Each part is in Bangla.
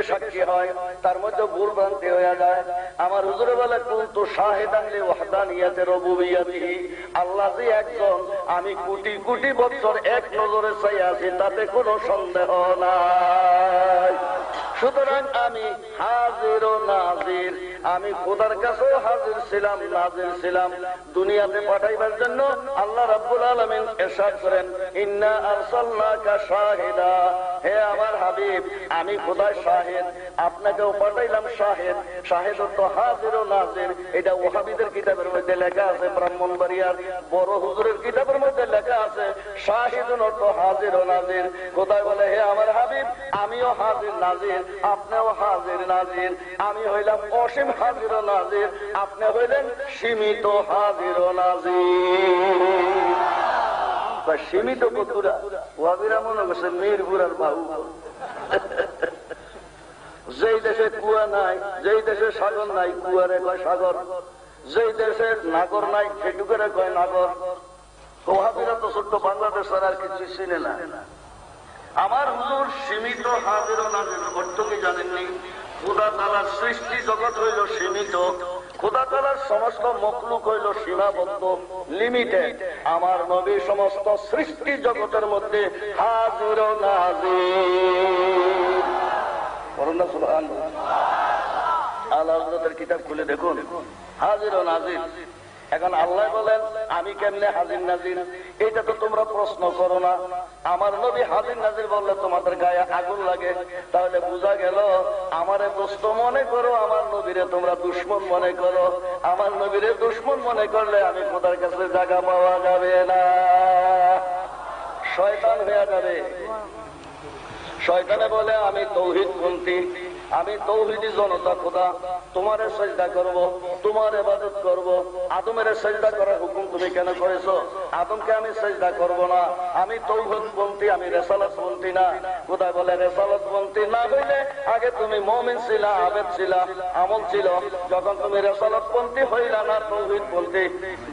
সাক্ষী হয়, তার মধ্যে ভুল ভ্রান্তি হয়ে যায়। আমার হুজুরে বলে কুনতু শাহিদান লি ওয়াহদানিয়াতি রুবুবিয়্যাতিহি, আল্লাহ যে একজন, আমি কোটি কোটি বছর এক নজরে চাই আছি, তাতে কোনো সন্দেহ নাই। সুতরাং আমি হাজির ও নাজির, আমি খোদার কাছেও হাজির ছিলাম, নাজির ছিলাম। দুনিয়াতে পাঠাইবার জন্য আল্লাহ রাব্বুল আলামিন ইরশাদ করেন, ইন্না আরসালনাকা শাহিদা, হে আমার হাবিব, আমি খোদা শাহিদ, আপনাকেও পাঠাইলাম শাহিদ। শাহিদ অর্থ হাজির ও নাজির। এটা ওহাবীদের কিতাবের মধ্যে লেখা আছে, ব্রাহ্মণবাড়িয়ার বড় হুজুরের কিতাবের মধ্যে লেখা আছে শাহিদুন অর্থ হাজির ও নাজির। খোদা বলে, হে আমার হাবিব, আমিও হাজির নাজির, আপনিও হাজির নাজির। আমি হইলাম অসীম হাজির ও নাজির, আপনি হইলেন সীমিত হাজির ও নাজির। সীমিত কতুরা ওয়াবিরা মনে করছে মিরপুরার বাহু। যেই দেশে কুয়া নাই, যেই দেশে সাগর নাই, কুয়ারে কয় সাগর। যেই দেশে নাগর নাই, সেটুকুরে কয় নাগর। ওয়াবিরা তো ছোট্ট বাংলাদেশ আর কিছু চিনে না। আমার হুজুর সীমিত হাজির ও নাজির অর্থ কি জানেননি? খোদা তাআলার সৃষ্টি জগৎ হইল সীমিত, খোদা তাআলার সমস্ত মখলুক হইল সীমাবদ্ধ, লিমিটেড। আমার নবী সমস্ত সৃষ্টি জগতের মধ্যে হাজির ও নাজির। করুণা সুবহানাল্লাহ। আল্লাহ হযরতের কিতাব খুলে দেখুন, হাজির ও নাজির। এখন আল্লাহ বলেন, আমি কেমনে হাজির নাজির? এটা তো তোমরা প্রশ্ন করো না। আমার নবী হাজির নাজির বললে তোমাদের গায়ে আগুন লাগে। তাহলে বোঝা গেল, আমারে দোস্ত মনে করো, আমার নবীরে তোমরা দুশ্মন মনে করো। আমার নবীরে দুশ্মন মনে করলে আমি খোদার কাছে জায়গা পাওয়া যাবে না, শয়তান হয়ে যাবে। শয়তানে বলে, আমি তৌহিদপন্থী, আমি তৌহিদি জনতা, খোদা তোমারে সেজদা করব, তোমার ইবাদত করব। আদমের সেজদা করার হুকুম তুমি কেন করেছো? আদমকে আমি সেজদা করব না। আমি তৌহিদপন্থী, আমি রিসালাতপন্থী না। খোদা বলে, রিসালাতপন্থী না হইলে আগে তুমি মুমিন ছিলা, আবেদ ছিলা, আমল ছিল। যখন তুমি রিসালাতপন্থী হইলা না, তৌহিদপন্থী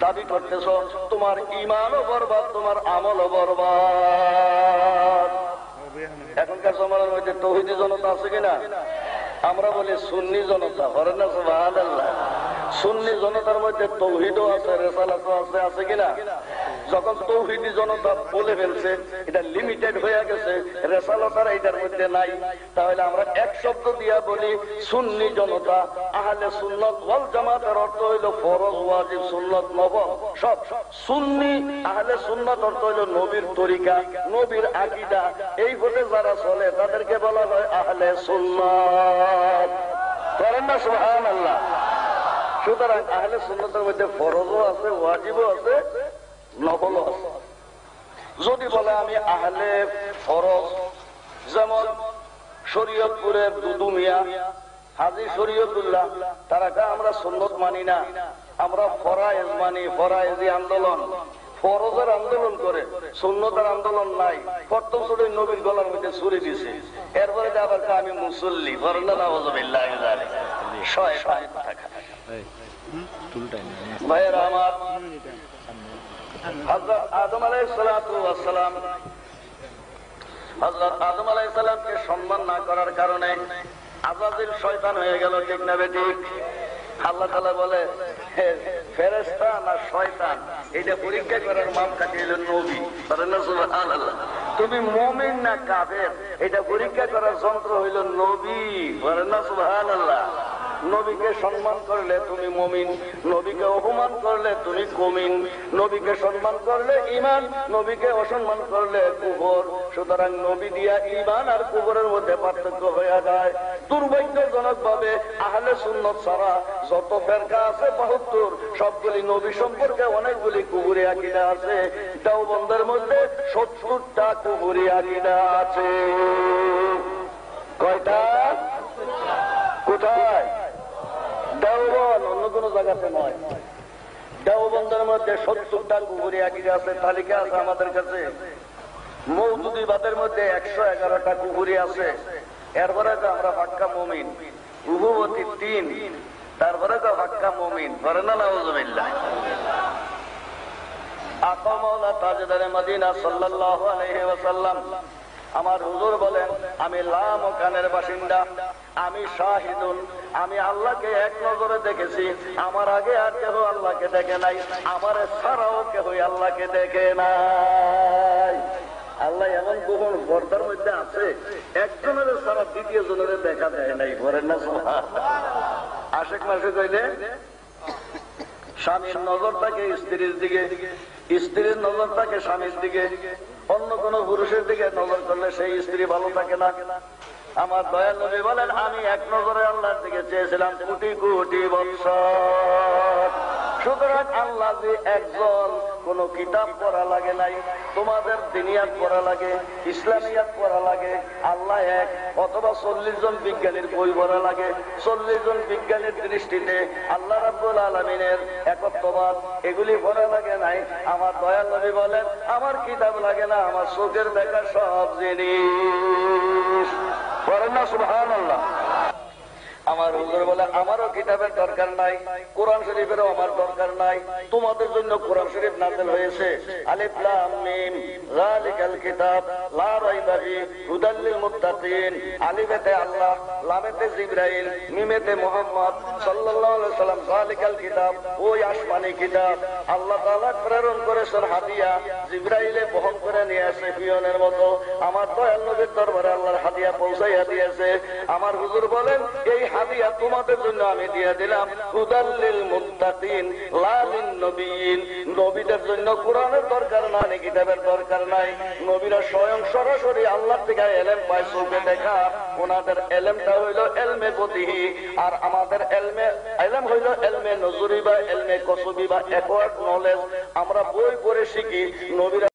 দাবি করতেছো, তোমার ঈমানও বরবাদ, তোমার আমলও বরবাদ। এখনকার সমাজের মধ্যে তৌহিদি জনতা আছে কিনা? আমরা বলি সুন্নি জনতা। হরে না সুবহানাল্লাহ। সুন্নি জনতার মধ্যে তৌহিদও আছে, রিসালাতও আছে, আছে কিনা? যখন তৌহিদি জনতা বলে ফেলছে, এটা লিমিটেড হয়ে গেছে, রিসালাত আর এটার মধ্যে নাই, তাহলে আমরা এক শব্দ দিয়া বলি সুন্নি জনতা। আহলে সুন্নাত ওয়াল জামাতের অর্থ হইল ফরজ, ওয়াজিব, সুন্নাত, নফল সব। সুন্নি আহলে সুন্নাত অর্থ হইল নবীর তরিকা, নবীর আকীদা। এই পথে যারা চলে তাদেরকে বলা হয় আহলে সুন্নাত। করেন না সুবহানাল্লাহ। সুতরাং আহলে সুন্নাতের মধ্যে ফরজও আছে, ওয়াজিবও আছে, নফলও আছে। যদি বলে আমি আহলে ফরজ, যেমন শরীয়তপুরের দুদু মিয়া, হাজী শরীয়তুল্লাহ, তারা আমরা সুন্নত মানি না, আমরা ফরায়েজ মানি, ফরায়েজি আন্দোলন, ফরজের আন্দোলন করে, সুন্নতের আন্দোলন নাই। প্রথম ছুটি নবীর গলার মধ্যে ছুরি দিছে, এরপরে আবার আমি মুসল্লি। ভাইয়েরা আমার, হযরত আদম আলাইহিস সালাতু ওয়াস সালাম, হযরত আদম আলাইহিস সালামকে সম্মান না করার কারণে আযাজিল শয়তান হয়ে গেল, ঠিক না বেঠিক? আল্লাহ তাআলা বলে, ফেরেশতা না শয়তান, এটা পরীক্ষা করার মাপকাঠি হলো নবী। সুবহানাল্লাহ। তুমি মুমিন না কাফের, এটা পরীক্ষা করার যন্ত্র হইল নবী। সুবহানাল্লাহ। নবীকে সম্মান করলে তুমি মুমিন, নবীকে অপমান করলে তুমি কুমিন। নবীকে সম্মান করলে ঈমান, নবীকে অসম্মান করলে কুফর। সুতরাং নবী দিয়া ঈমান আর কুফরের মধ্যে পার্থক্য হয়ে যায়। দুর্ভাগ্যজনক ভাবে আহলে সুন্নাত ছাড়া যত ফেরকা আছে 72, সবগুলি নবী সম্পর্কে অনেকগুলি কুফরি আকীদা আছে। দেওবন্দের মধ্যে 70টা কুফরি আকীদা আছে। কয়টা? কোথায়? দেওবন্দ, অন্য কোন জায়গাতে নয়। দেওবন্দের মধ্যে 70টা কুফরি আকীদা আছে, তালিকা আছে আমাদের কাছে। মওদুদীবাদের মধ্যে 111টা কুফরি আছে। এরপরে তো আমরা পাক্কা মুমিন, রুবুবিয়্যত 3, তারপরে তো পাক্কা মুমিন। করেন না নাউযুবিল্লাহ। আকা মাওলা তাজদারে মদিনা সাল্লাল্লাহু আলাইহি ওয়াসাল্লাম আমার হুজুর বলেন, আমি লামকানের বাসিন্দা, আমি শাহিদুন, আমি আল্লাহকে এক নজরে দেখেছি, আমার আগে আর কেউ আল্লাহকে দেখে নাই, আমার ছাড়াও কেউ আল্লাহকে দেখে নাই। আল্লাহ এমন কোন পর্দার মধ্যে আছে, একজনের ছাড়া দ্বিতীয় জনের দেখা দেয় নাই, বলেন না আশেক মাসে কইলে স্বামীর নজর থাকে স্ত্রীর দিকে, স্ত্রীর নজর থাকে স্বামীর দিকে, অন্য কোন পুরুষের দিকে নজর করলে সেই স্ত্রী ভালো থাকে না। আমার দয়াল নবী বলেন, আমি এক নজরে আল্লাহর দিকে চেয়েছিলাম কোটি কোটি বৎসর। সুতরাং আল্লাহ যে একজন, কোন কিতাব পড়া লাগে নাই, তোমাদের দিনিয়াত পড়া লাগে, ইসলামিয়াত পড়া লাগে, আল্লাহ এক, অথবা 40 জন বিজ্ঞানীর বই পড়া লাগে, 40 জন বিজ্ঞানীর দৃষ্টিতে আল্লাহ রাব্বুল আলামিনের একত্ববাদ, এগুলি পড়া লাগে নাই। আমার দয়াল নবী বলেন, আমার কিতাব লাগে না, আমার চোখের দেখা সব জিনিস। বলেন না সুবহানাল্লাহ। আমার হুজুর বলে, আমারও কিতাবের দরকার নাই, কোরআন শরীফেরও আমার দরকার নাই, তোমাদের জন্য কোরআন শরীফ নাযিল হয়েছে। আলিফ লাম মিম যালিকাল কিতাব লা রাইবা ফিহি হুদাল লিল মুত্তাকিন। আলিফেতে আল্লাহ, লামেতে জিবরাইল, মিমেতে মুহাম্মদ সাল্লাল্লাহু আলাইহি সাল্লাম। যালিকাল কিতাব, ওই আসমানি কিতাব আল্লাহ তাআলা প্রেরণ করেছেন হাদিয়া, জিবরাইলে বহন করে নিয়ে আসে পিয়নের মতো। আমার দয়াল নবীর দরবারে আল্লাহর হাদিয়া পৌঁছাইয়া দিয়েছে। আমার হুজুর বলেন, এই হাদিয়া তোমাদের জন্য আমি দিয়ে দিলাম হুদাল লিল মুত্তাকিন লা লিন নবিয়িন। নবীদের জন্য কোরআনের দরকার নাই, কিতাবের দরকার নাই। নবীরা স্বয়ং সরাসরি আল্লাহর থেকে ইলম পায়, চোখে দেখা। ওনাদের ইলমটা হইল ইলমে বদিহি, আর আমাদের ইলম হইল ইলমে নজরি বা ইলমে কসবি বা অ্যাকোয়ার্ড নলেজ। আমরা বই পড়ে শিখি, নবীরা